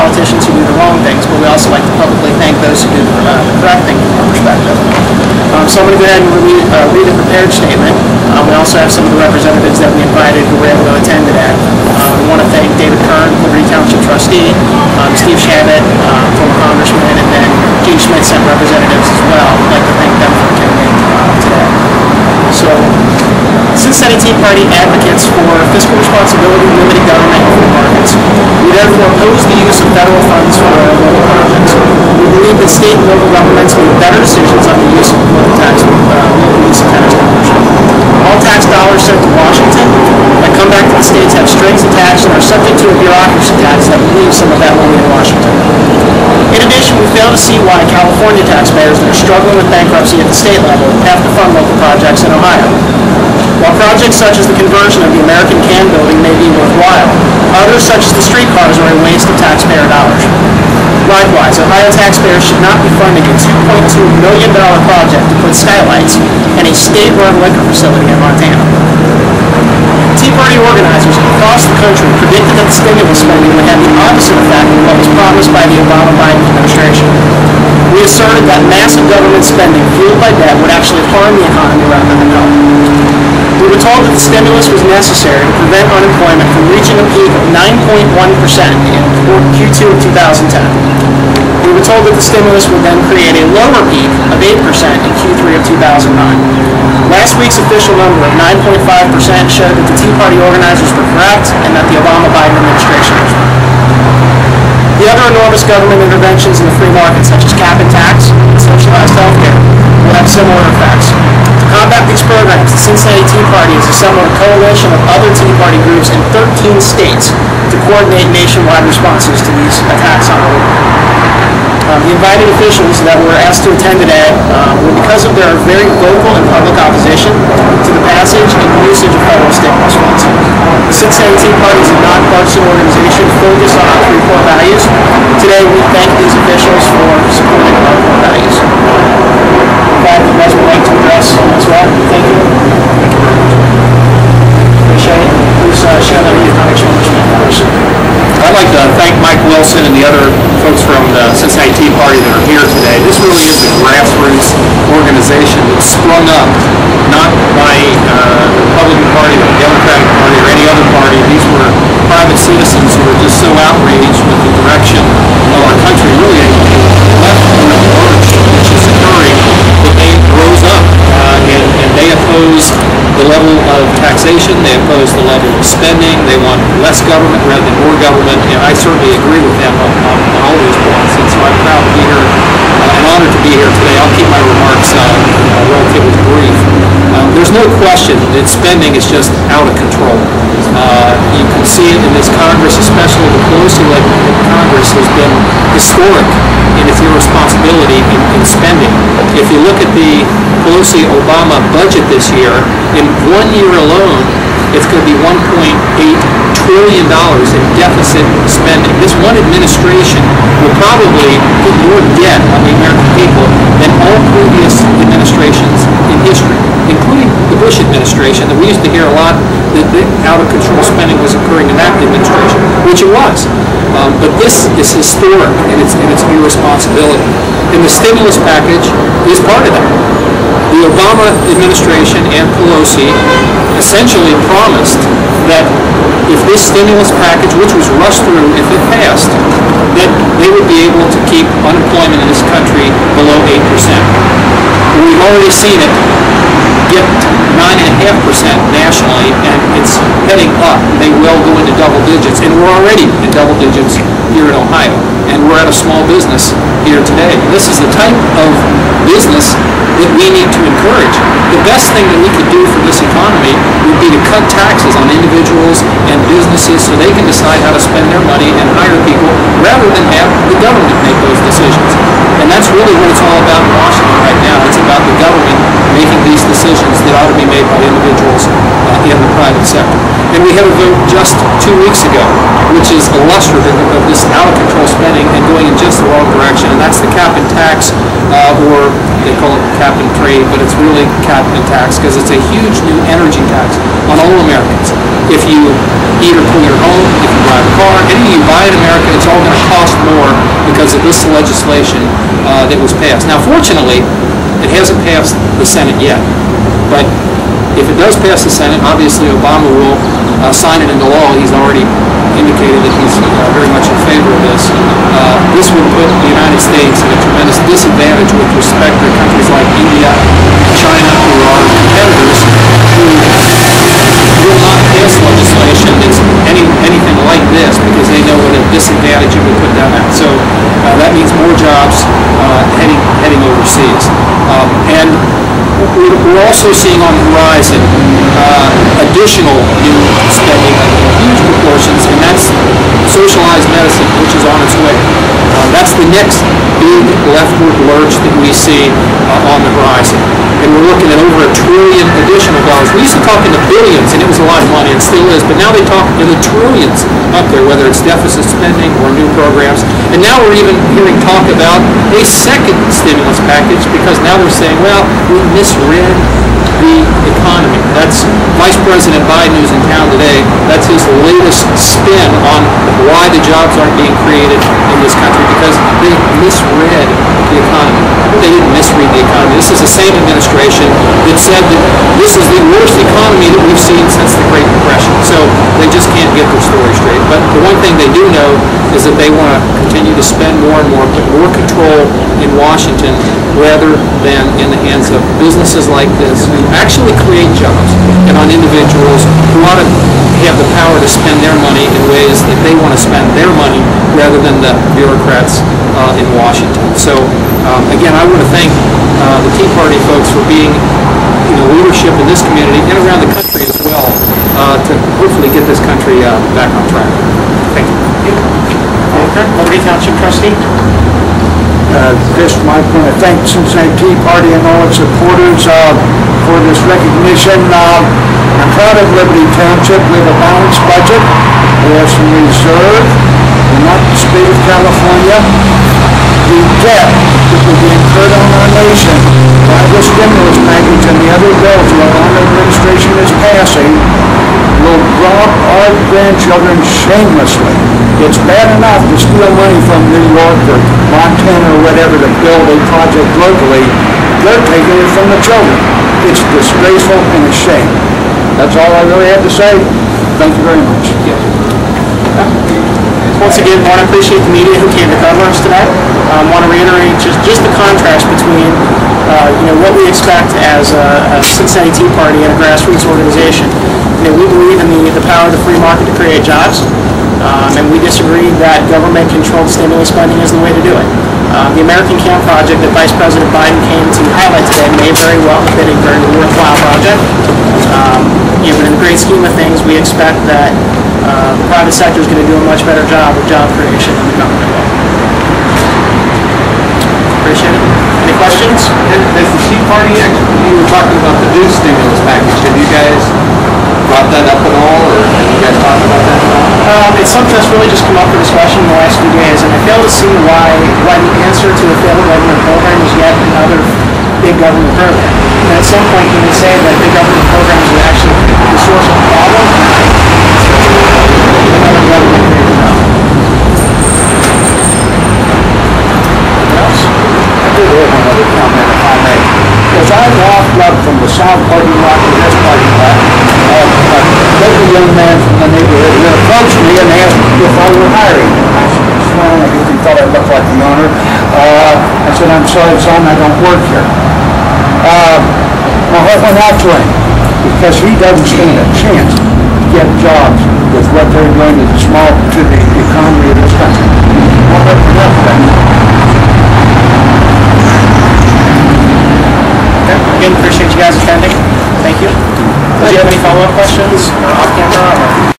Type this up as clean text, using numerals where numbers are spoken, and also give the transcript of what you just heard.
politicians who do the wrong things, but we also like to publicly thank those who do the correct thing from our perspective. So I'm going to go ahead and read a prepared statement. We also have some of the representatives that we invited who were able to attend today. We want to thank David Kern, Liberty Township trustee, Steve Shabbat, former congressman, and then Gene Schmidt sent representatives as well. I'd like to thank them for attending today. So, Cincinnati Tea Party advocates for fiscal responsibility, limited government, and free markets. We therefore oppose the use of federal funds for local projects. We believe that state and local governments make better decisions on the use of local tax dollars. All tax dollars sent to Washington that come back to the states have strings attached and are subject to a bureaucracy tax that leaves some of that money in Washington. In addition, we fail to see why California taxpayers that are struggling with bankruptcy at the state level have to fund local projects in Ohio. While projects such as the conversion of the American Can building may be worthwhile, others such as the streetcars are a waste of taxpayer dollars. Likewise, Ohio taxpayers should not be funding a $2.2 million project to put skylights in a state-run liquor facility in Montana. Tea Party organizers across the country predicted that the stimulus spending would have the opposite effect of what was promised by the Obama-Biden administration. We asserted that massive government spending fueled by debt would actually harm the economy rather than help. We were told that the stimulus was necessary to prevent unemployment from reaching a peak of 9.1% in Q2 of 2010. We were told that the stimulus would then create a lower peak of 8% in Q3 of 2009. Last week's official number of 9.5% showed that the Tea Party organizers were correct and that the Obama-Biden administration was wrong. The other enormous government interventions in the free market, such as cap and tax and socialized health care, will have similar effects. To combat these programs, the Cincinnati Tea Party has assembled a coalition of other Tea Party groups in 13 states to coordinate nationwide responses to these attacks on our movement. The invited officials that were asked to attend today were because of their very vocal and public opposition to the passage and usage of federal stimulus funds. The Cincinnati Tea Party is a nonpartisan organization focused on our three core values. Today, we thank these officials for supporting our core values. If you guys would like to address as well, thank you. Appreciate it. Please share that with your congressman. I'd like to thank Mike Wilson and the other folks from the Cincinnati Tea Party that are here today. This really is a grassroots organization that sprung up not by the Republican Party or the Democratic Party or any other party. These were private citizens who were just so outraged with the direction of our country, really a left-wing march which is occurring, that they rose up and they oppose the level of taxation, they oppose the level of spending, they want less government rather than more government, and I certainly agree with them on all those points, and so I'm proud to be here and honored to be here today. I'll keep my remarks relatively brief. There's no question that spending is just out of control. You can see it in this Congress, especially the Pelosi-led Congress has been historic in its irresponsibility in spending. If you look at the Pelosi-Obama budget this year, in 1 year alone, it's going to be $1.8 trillion in deficit spending. This one administration will probably put more debt on the American people than all previous administrations in history, including the Bush administration, that we used to hear a lot that out-of-control spending was occurring in that administration, which it was. But this is historic in its irresponsibility. And the stimulus package is part of that. The Obama administration and Pelosi essentially promised that if this stimulus package, which was rushed through, if it passed, that they would be able to keep unemployment in this country below 8%. We've already seen it get 9.5% nationally, and it's heading up. They will go into double digits, and we're already in double digits here in Ohio, and we're at a small business here today. This is the type of business that we need to encourage. The best thing that we could do for this economy would be to cut taxes on individuals and businesses so they can decide how to spend their money and hire people rather than have the government make those decisions. And that's really what it's all about in Washington right now. It's about the government making these decisions that ought to be made by individuals in the private sector. And we had a vote just 2 weeks ago, which is illustrative of this out-of-control spending and going in just the wrong direction, and that's the cap and tax, or they call it cap and trade, but it's really cap and tax because it's a huge new energy tax on all Americans. If you heat or cool your home, if you drive a car, anything you buy in America, it's all going to cost more because of this legislation that was passed. Now, fortunately, it hasn't passed the Senate yet, but if it does pass the Senate, obviously Obama will sign it into law. He's already indicated that he's very much in favor of this. This would put the United States at a tremendous disadvantage with respect to countries like India and China, who are competitors, who will not pass legislation that's anything like this because they know what a disadvantage it would put them at. So that means more jobs heading overseas. And we're also seeing on the horizon additional new spending in huge proportions, and that's socialized medicine, which is on its way. That's the next big leftward lurch that we see on the horizon. And we're looking at over $1 trillion additional dollars. We used to talk in the billions, and it was a lot of money, and still is, but now they talk in the trillions up there, whether it's deficit spending or new programs. And now we're even hearing talk about a second stimulus package, because now they're saying, well, we misread the economy. That's Vice President Biden, who's in town today. That's his latest spin on why the jobs aren't being created in this country, because they misread the economy. They didn't misread the economy. This is the same administration that said that this is the worst economy that we've seen since the Great Depression. So they just can't get their story straight. But the one thing they do know is that they want to continue to spend more and more, put more control in Washington rather than in the hands of businesses like this who actually create jobs, and on individuals who ought to have the power to spend their money in ways that they want to spend their money rather than the bureaucrats in Washington. So again, I want to thank the Tea Party folks for being leadership in this community and around the country as well to hopefully get this country back on track. Thank you. Liberty Township Trustee. Just my point of thank Cincinnati Tea Party and all its supporters for this recognition. I'm proud of Liberty Township. We have a balanced budget. We have some reserve. We're not the state of California. The debt that will be incurred on our nation by the stimulus package and the other bills the Obama administration is passing will rob our grandchildren shamelessly. It's bad enough to steal money from New York or Montana or whatever to build a project locally. They're taking it from the children. It's disgraceful and a shame. That's all I really have to say. Thank you very much. Once again, I want to appreciate the media who came to cover us today. I want to reiterate just the contrast between what we expect as a Cincinnati Tea Party and a grassroots organization. We believe in the power of the free market to create jobs, and we disagree that government-controlled stimulus spending is the way to do it. The American Camp project that Vice President Biden came to highlight today may very well have been a very worthwhile project. But in the great scheme of things, we expect that the private sector is going to do a much better job of job creation than the government will. Appreciate it. Any questions? Has the Tea Party actually, you were talking about the new stimulus package, have you guys brought that up at all, or have you guys talked about that at all? It's something that's really just come up for discussion in the last few days, and I fail to see why the answer to a failed government program is yet another big government program. And at some point, can we say that big government programs are actually the source of the problem? Another government program. What else? I do have one other comment, if I may. Because I walked up from the south parking lot to this parking lot, there's a young man from the neighborhood who approached me and asked if I were hiring. I smiled at him and thought I looked like the owner. I said, I'm sorry, son, I don't work here. My heart went out to him because he doesn't stand a chance to get jobs with what they're doing to the economy of this country. My heart went out to him. Again, appreciate you guys attending. Thank you. Do you have any follow-up questions off camera?